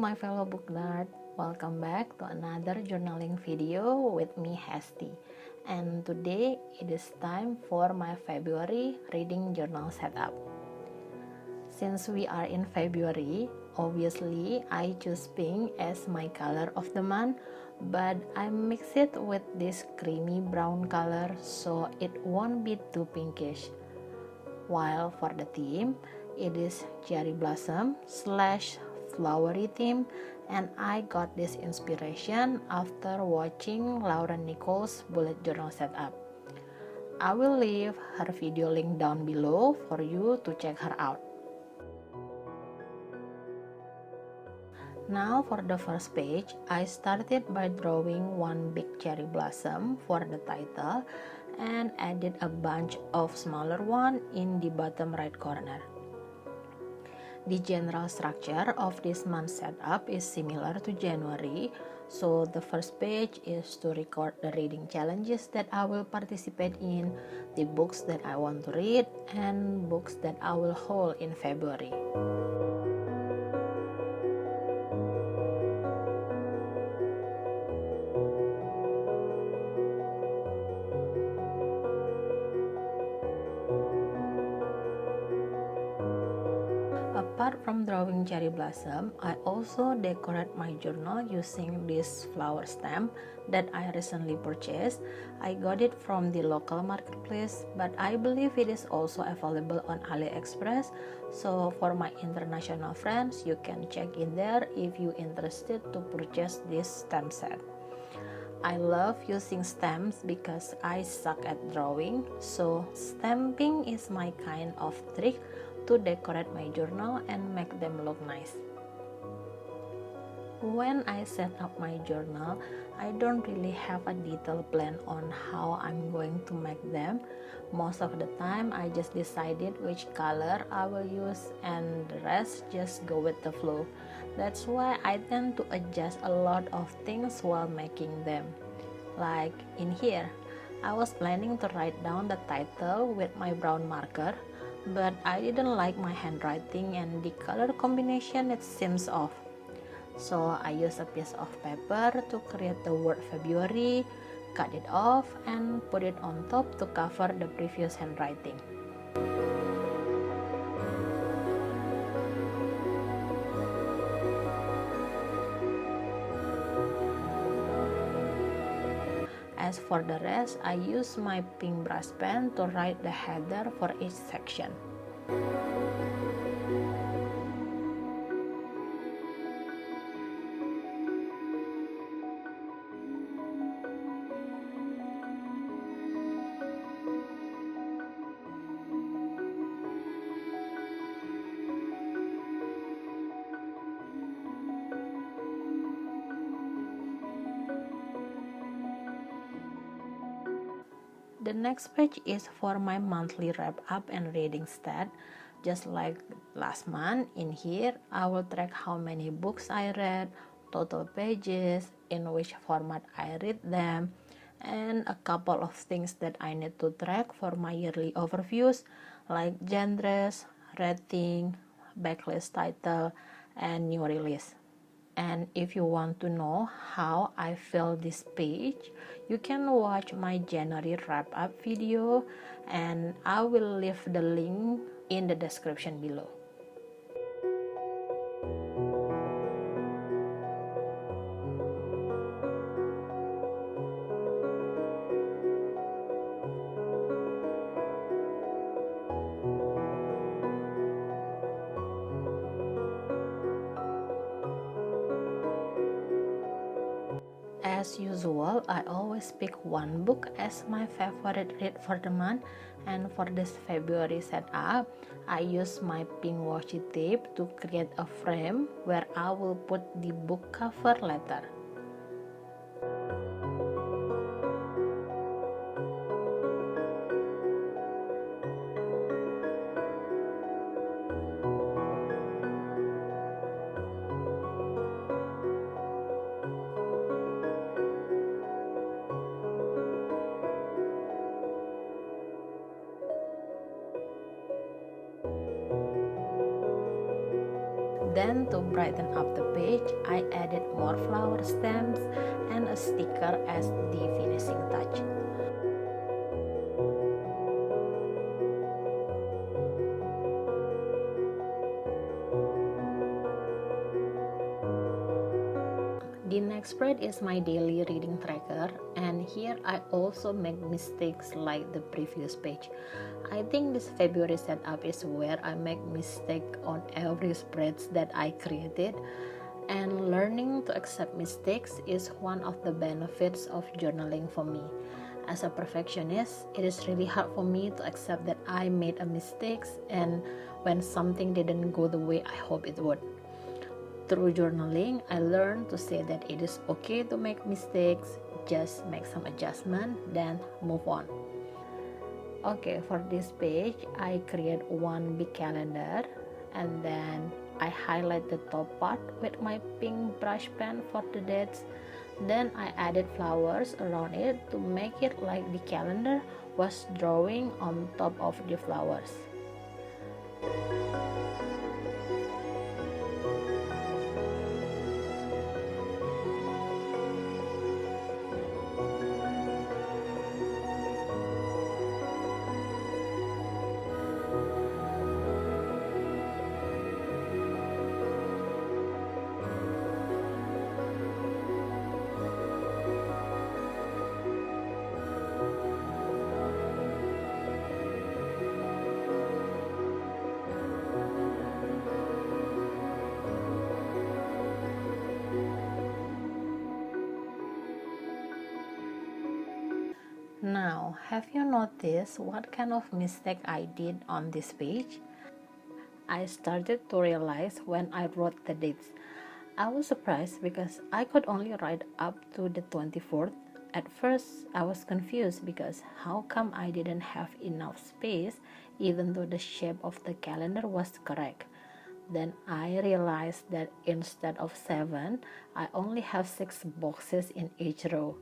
my fellow book nerd, welcome back to another journaling video with me Hesti. And today it is time for my February reading journal setup. Since we are in February, obviously I choose pink as my color of the month, but I mix it with this creamy brown color so it won't be too pinkish. While for the theme, it is cherry blossom / flowery theme, and I got this inspiration after watching Lauren Nichols' bullet journal setup. I will leave her video link down below for you to check her out. Now for the first page, I started by drawing one big cherry blossom for the title and added a bunch of smaller ones in the bottom right corner. The general structure of this month's setup is similar to January, so the first page is to record the reading challenges that I will participate in, the books that I want to read, and books that I will haul in February. Apart from drawing cherry blossom, I also decorate my journal using this flower stamp that I recently purchased. I got it from the local marketplace, but I believe it is also available on AliExpress. So for my international friends, you can check in there if you're interested to purchase this stamp set. I love using stamps because I suck at drawing, so stamping is my kind of trick to decorate my journal and make them look nice. When I set up my journal, I don't really have a detailed plan on how I'm going to make them. Most of the time, I just decided which color I will use and the rest just go with the flow. That's why I tend to adjust a lot of things while making them. Like in here, I was planning to write down the title with my brown marker, but I didn't like my handwriting and the color combination, it seems off. So I used a piece of paper to create the word February, cut it off and put it on top to cover the previous handwriting. As for the rest, I use my pink brush pen to write the header for each section. The next page is for my monthly wrap up and reading stat. Just like last month, in here I will track how many books I read, total pages, in which format I read them, and a couple of things that I need to track for my yearly overviews like genres, rating, backlist title, and new release. And if you want to know how I fill this page, you can watch my January wrap up video, and I will leave the link in the description below. As usual, I always pick one book as my favorite read for the month, and for this February setup, I use my pink washi tape to create a frame where I will put the book cover later. Then to brighten up the page, I added more flower stems and a sticker as the finishing touch. The next spread is my daily reading tracker, and here I also make mistakes like the previous page. I think this February setup is where I make mistake on every spreads that I created, and learning to accept mistakes is one of the benefits of journaling for me. As a perfectionist, it is really hard for me to accept that I made a mistakes and when something didn't go the way I hope it would. Through journaling, I learned to say that it is okay to make mistakes, just make some adjustment, then move on. Okay, for this page, I create one big calendar and then I highlight the top part with my pink brush pen for the dates. Then I added flowers around it to make it like the calendar was drawing on top of the flowers. Now, have you noticed what kind of mistake I did on this page? I started to realize when I wrote the dates. I was surprised because I could only write up to the 24th. At first, I was confused because how come I didn't have enough space even though the shape of the calendar was correct. Then I realized that instead of 7, I only have 6 boxes in each row.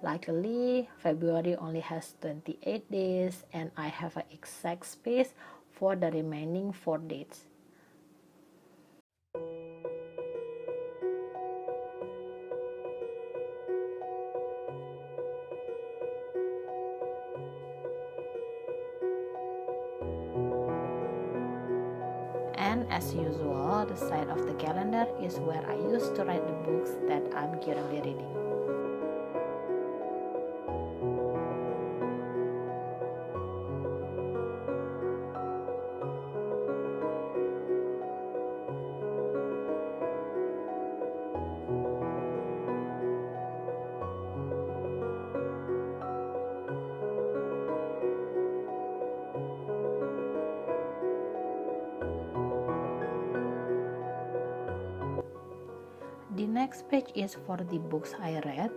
Luckily, February only has 28 days and I have an exact space for the remaining 4 dates. And as usual, the side of the calendar is where I used to write the books that I'm currently reading. The next page is for the books I read.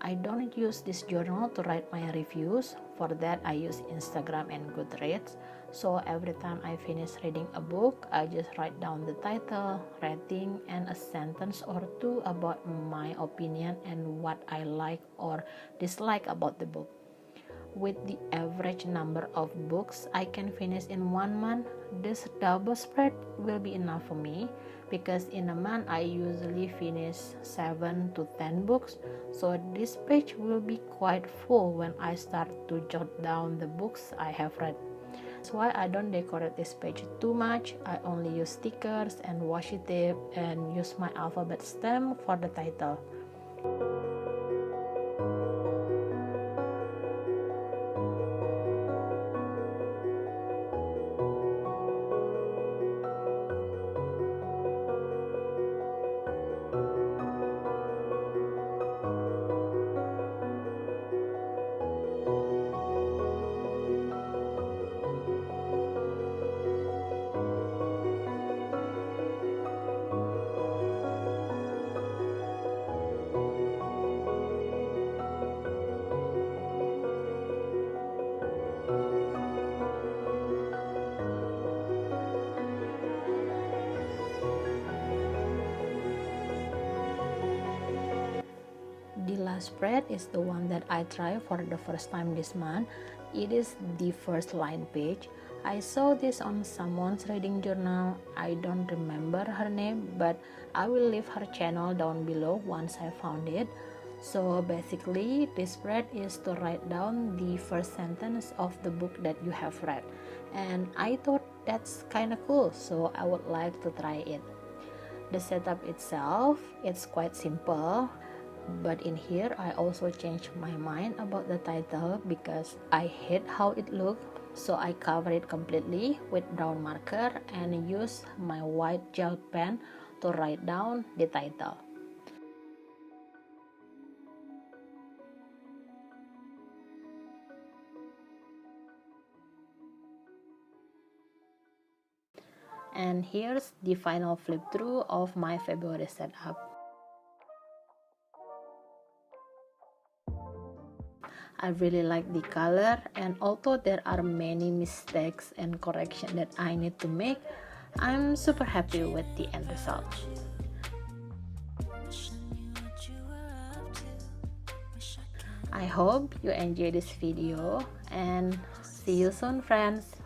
I don't use this journal to write my reviews. For that, I use Instagram and Goodreads. So every time I finish reading a book, I just write down the title, rating, and a sentence or two about my opinion and what I like or dislike about the book. With the average number of books I can finish in 1 month, this double spread will be enough for me because in a month I usually finish 7 to 10 books, so this page will be quite full when I start to jot down the books I have read. That's why I don't decorate this page too much. I only use stickers and washi tape and use my alphabet stamp for the title. The last spread is the one that I try for the first time this month. It is the first line page. I saw this on someone's reading journal. I don't remember her name, but I will leave her channel down below once I found it. So basically, this spread is to write down the first sentence of the book that you have read, and I thought that's kinda cool, so I would like to try it. The setup itself, it's quite simple, but in here I also changed my mind about the title because I hate how it looked, so I cover it completely with brown marker and use my white gel pen to write down the title. And here's the final flip through of my February setup. I really like the color, and although there are many mistakes and corrections that I need to make, I'm super happy with the end result. I hope you enjoy this video, and see you soon, friends.